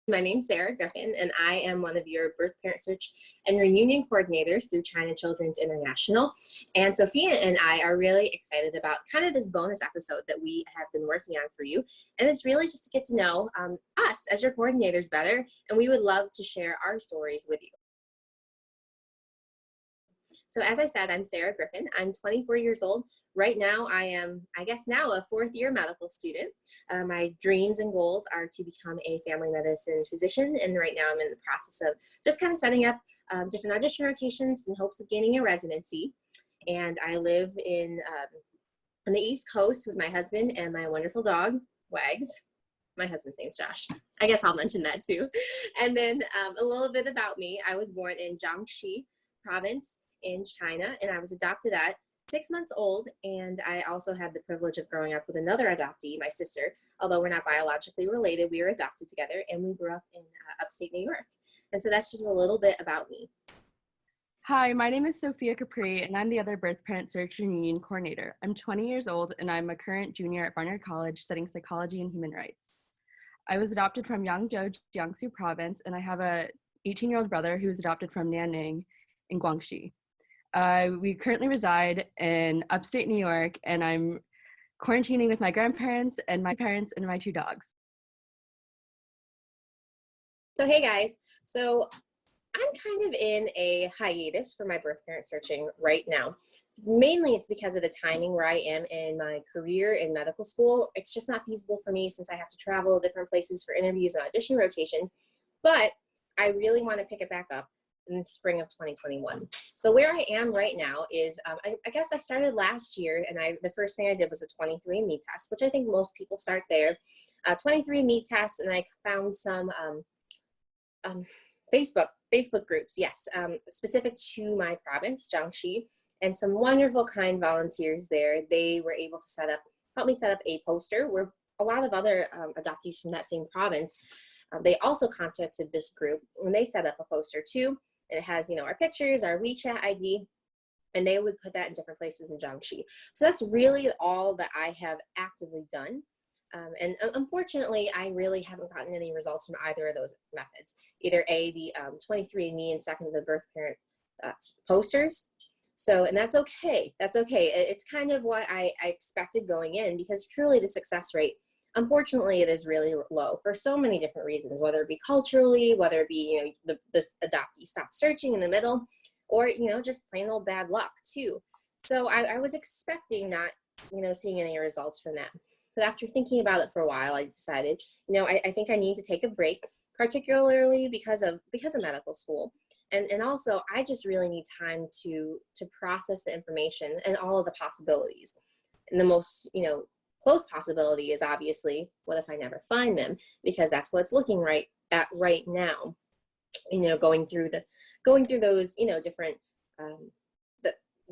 My name's Sarah Griffin, and I am one of your birth, parent search, and reunion coordinators through China Children's International. And Sophia and I are really excited about kind of this bonus episode that we have been working on for you. And it's really just to get to know us as your coordinators better, and we would love to share our stories with you. So as I said, I'm Sarah Griffin. I'm 24 years old. Right now, I am, I guess now, a fourth-year medical student. My dreams and goals are to become a family medicine physician, and right now I'm in the process of just kind of setting up different audition rotations in hopes of gaining a residency. And I live on the East Coast with my husband and my wonderful dog, Wags. My husband's name's Josh. I guess I'll mention that too. And then a little bit about me. I was born in Jiangxi province in China, and I was adopted at 6 months old, and I also had the privilege of growing up with another adoptee, my sister. Although we're not biologically related, we were adopted together, and we grew up in upstate New York. And so that's just a little bit about me. Hi, my name is Sophia Capri, and I'm the other birth parent search and reunion coordinator. I'm 20 years old, and I'm a current junior at Barnard College studying psychology and human rights. I was adopted from Yangzhou, Jiangsu province, and I have a 18-year-old brother who was adopted from Nanning in Guangxi. We currently reside in upstate New York, and I'm quarantining with my grandparents and my parents and my two dogs. So hey guys, so I'm kind of in a hiatus for my birth parent searching right now. Mainly it's because of the timing where I am in my career in medical school. It's just not feasible for me since I have to travel to different places for interviews and audition rotations, but I really want to pick it back up in the spring of 2021. So where I am right now is, I guess I started last year, and the first thing I did was a 23andMe test, which I think most people start there. 23andMe test, and I found some Facebook groups, yes, specific to my province, Jiangxi, and some wonderful, kind volunteers there. They were able to help me set up a poster where a lot of other adoptees from that same province, they also contacted this group, and they set up a poster too. It has, our pictures, our WeChat ID, and they would put that in different places in Jiangxi. So that's really all that I have actively done. And unfortunately, I really haven't gotten any results from either of those methods. Either the 23andMe, and second, the birth parent posters. So, and that's okay. That's okay. It's kind of what I expected going in, because truly the success rate, unfortunately, it is really low for so many different reasons, whether it be culturally, whether it be, this adoptee stopped searching in the middle, or, just plain old bad luck too. So I was expecting not, seeing any results from that. But after thinking about it for a while, I decided, I think I need to take a break, particularly because of medical school. And also, I just really need time to process the information and all of the possibilities. And the most, close possibility is obviously, what if I never find them? Because that's what's looking right now. Going through those, different,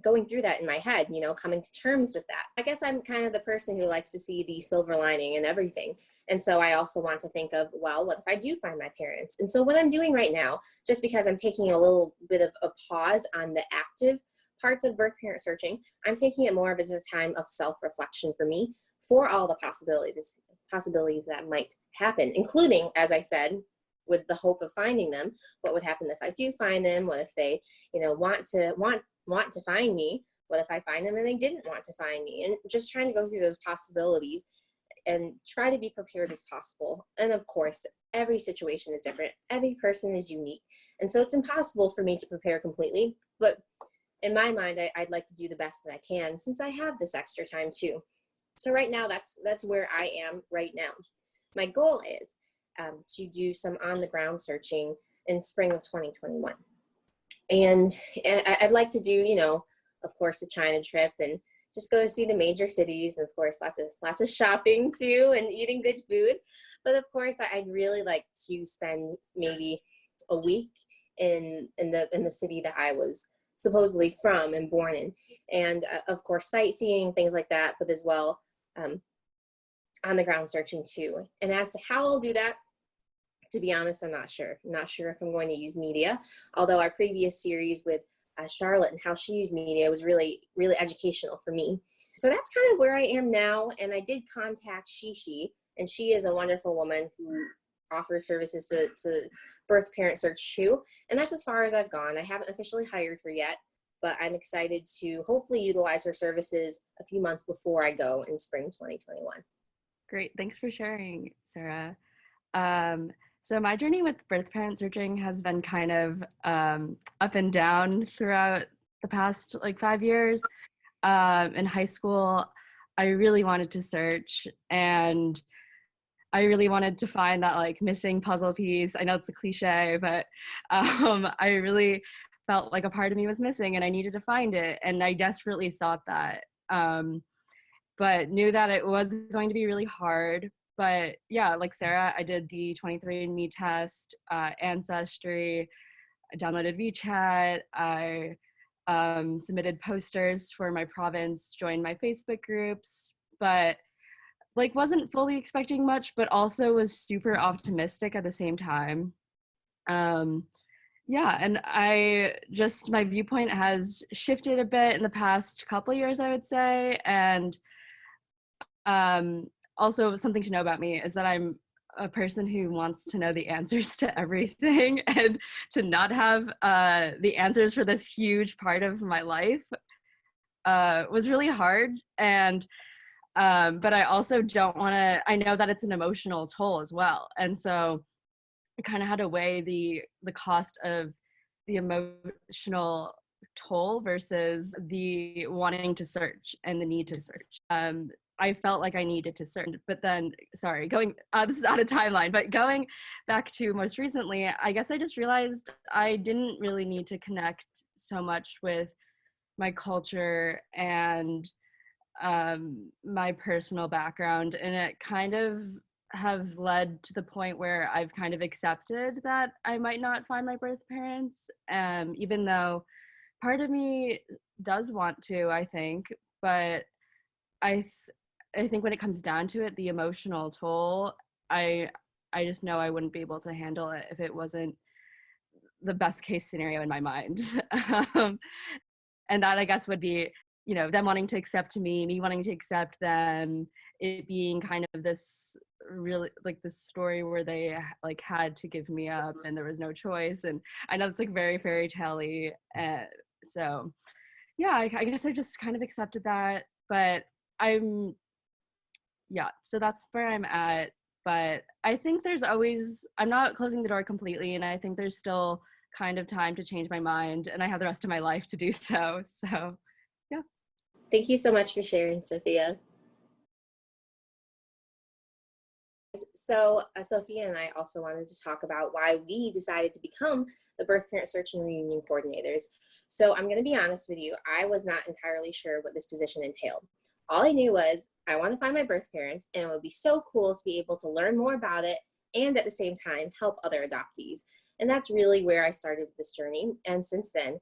going through that in my head, coming to terms with that. I guess I'm kind of the person who likes to see the silver lining in everything. And so I also want to think of, well, what if I do find my parents? And so what I'm doing right now, just because I'm taking a little bit of a pause on the active parts of birth parent searching, I'm taking it more of as a time of self-reflection for me, for all the possibilities that might happen, including, as I said, with the hope of finding them. What would happen if I do find them? What if they, want to find me? What if I find them and they didn't want to find me? And just trying to go through those possibilities and try to be prepared as possible. And of course, every situation is different. Every person is unique. And so it's impossible for me to prepare completely. But in my mind, I'd like to do the best that I can, since I have this extra time too. So right now, that's where I am right now. My goal is to do some on-the-ground searching in spring of 2021. And I'd like to do, of course, the China trip, and just go to see the major cities, and of course, lots of shopping too, and eating good food. But of course, I'd really like to spend maybe a week in the city that I was supposedly from and born in, and of course, sightseeing, things like that, but as well on the ground searching too. And as to how I'll do that, to be honest, I'm not sure. I'm not sure if I'm going to use media, although our previous series with Charlotte and how she used media was really, really educational for me. So that's kind of where I am now. And I did contact Shishi, and she is a wonderful woman who offers services to birth parent search too. And that's as far as I've gone. I haven't officially hired her yet, but I'm excited to hopefully utilize her services a few months before I go in spring 2021. Great. Thanks for sharing, Sarah. So my journey with birth parent searching has been kind of up and down throughout the past 5 years. In high school, I really wanted to search, and I really wanted to find that missing puzzle piece. I know it's a cliche, but I really felt like a part of me was missing and I needed to find it. And I desperately sought that, but knew that it was going to be really hard. But yeah, like Sarah, I did the 23andMe test, Ancestry, I downloaded WeChat, I submitted posters for my province, joined my Facebook groups, but wasn't fully expecting much, but also was super optimistic at the same time. Yeah, and my viewpoint has shifted a bit in the past couple years, I would say. And also something to know about me is that I'm a person who wants to know the answers to everything, and to not have the answers for this huge part of my life was really hard. And but I also don't want to, I know that it's an emotional toll as well. And so I kind of had to weigh the cost of the emotional toll versus the wanting to search and the need to search. I felt like I needed to search, but then, sorry, this is out of timeline, but going back to most recently, I guess I just realized I didn't really need to connect so much with my culture and my personal background, and it kind of have led to the point where I've kind of accepted that I might not find my birth parents, even though part of me does want to, I think. But I think when it comes down to it, the emotional toll, I just know I wouldn't be able to handle it if it wasn't the best case scenario in my mind. And that, I guess, would be, them wanting to accept me wanting to accept them, it being kind of this really this story where they had to give me up and there was no choice. And I know it's very fairy tale-y. So yeah, I guess I just kind of accepted that. But so that's where I'm at. But I think I'm not closing the door completely, and I think there's still kind of time to change my mind, and I have the rest of my life to do so. So yeah. Thank you so much for sharing, Sophia. So Sophia and I also wanted to talk about why we decided to become the birth parent search and reunion coordinators. So I'm going to be honest with you, I was not entirely sure what this position entailed. All I knew was I want to find my birth parents, and it would be so cool to be able to learn more about it and at the same time help other adoptees. And that's really where I started with this journey. And since then,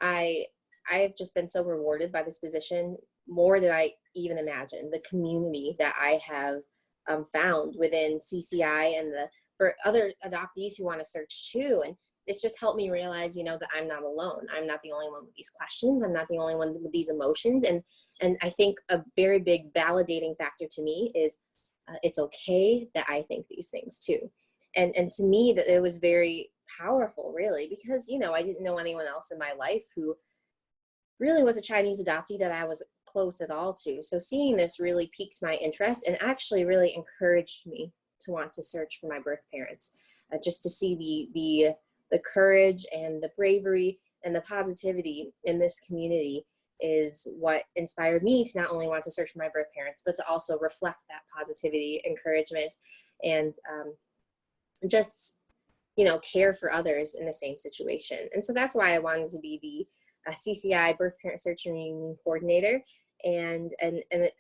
I've just been so rewarded by this position, more than I even imagined. The community that I have found within CCI and for other adoptees who want to search too. And it's just helped me realize, that I'm not alone. I'm not the only one with these questions. I'm not the only one with these emotions. And I think a very big validating factor to me is it's okay that I think these things too. And to me, that it was very powerful, really, because, I didn't know anyone else in my life who really was a Chinese adoptee that I was close at all to. So seeing this really piqued my interest and actually really encouraged me to want to search for my birth parents, just to see the courage and the bravery and the positivity in this community is what inspired me to not only want to search for my birth parents, but to also reflect that positivity, encouragement, and just, care for others in the same situation. And so that's why I wanted to be the CCI birth parent search and reunion coordinator. And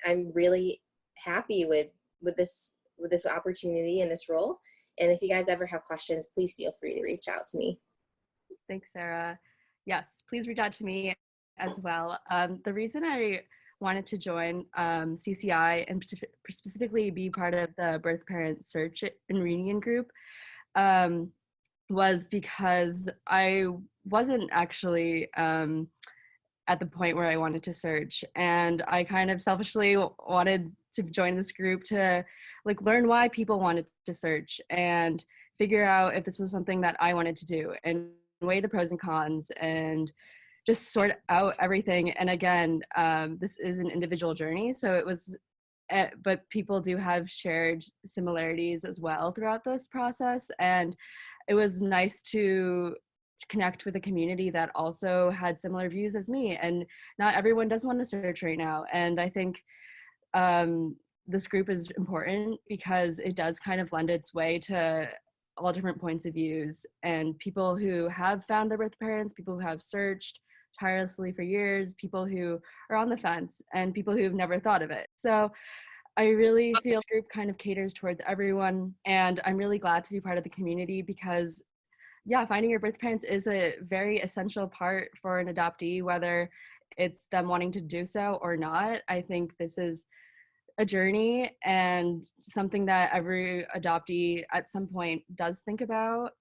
I'm really happy with this opportunity and this role. And if you guys ever have questions, please feel free to reach out to me. Thanks, Sarah. Yes, please reach out to me as well. The reason I wanted to join CCI and specifically be part of the birth parent search and reunion group was because I wasn't actually at the point where I wanted to search. And I kind of selfishly wanted to join this group to like learn why people wanted to search and figure out if this was something that I wanted to do and weigh the pros and cons and just sort out everything. And again, this is an individual journey. So it was, but people do have shared similarities as well throughout this process. And it was nice to connect with a community that also had similar views as me. And not everyone does want to search right now. And I think this group is important because it does kind of lend its way to all different points of views and people who have found their birth parents, people who have searched tirelessly for years, people who are on the fence, and people who've never thought of it. So I really feel the group kind of caters towards everyone, and I'm really glad to be part of the community because yeah, finding your birth parents is a very essential part for an adoptee, whether it's them wanting to do so or not. I think this is a journey and something that every adoptee at some point does think about.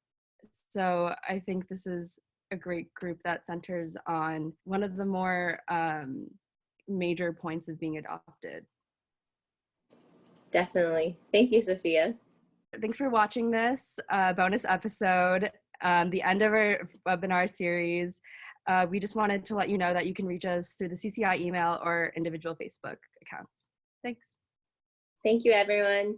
So I think this is a great group that centers on one of the more major points of being adopted. Definitely. Thank you, Sophia. Thanks for watching this bonus episode, the end of our webinar series. We just wanted to let you know that you can reach us through the CCI email or individual Facebook accounts. Thanks. Thank you, everyone.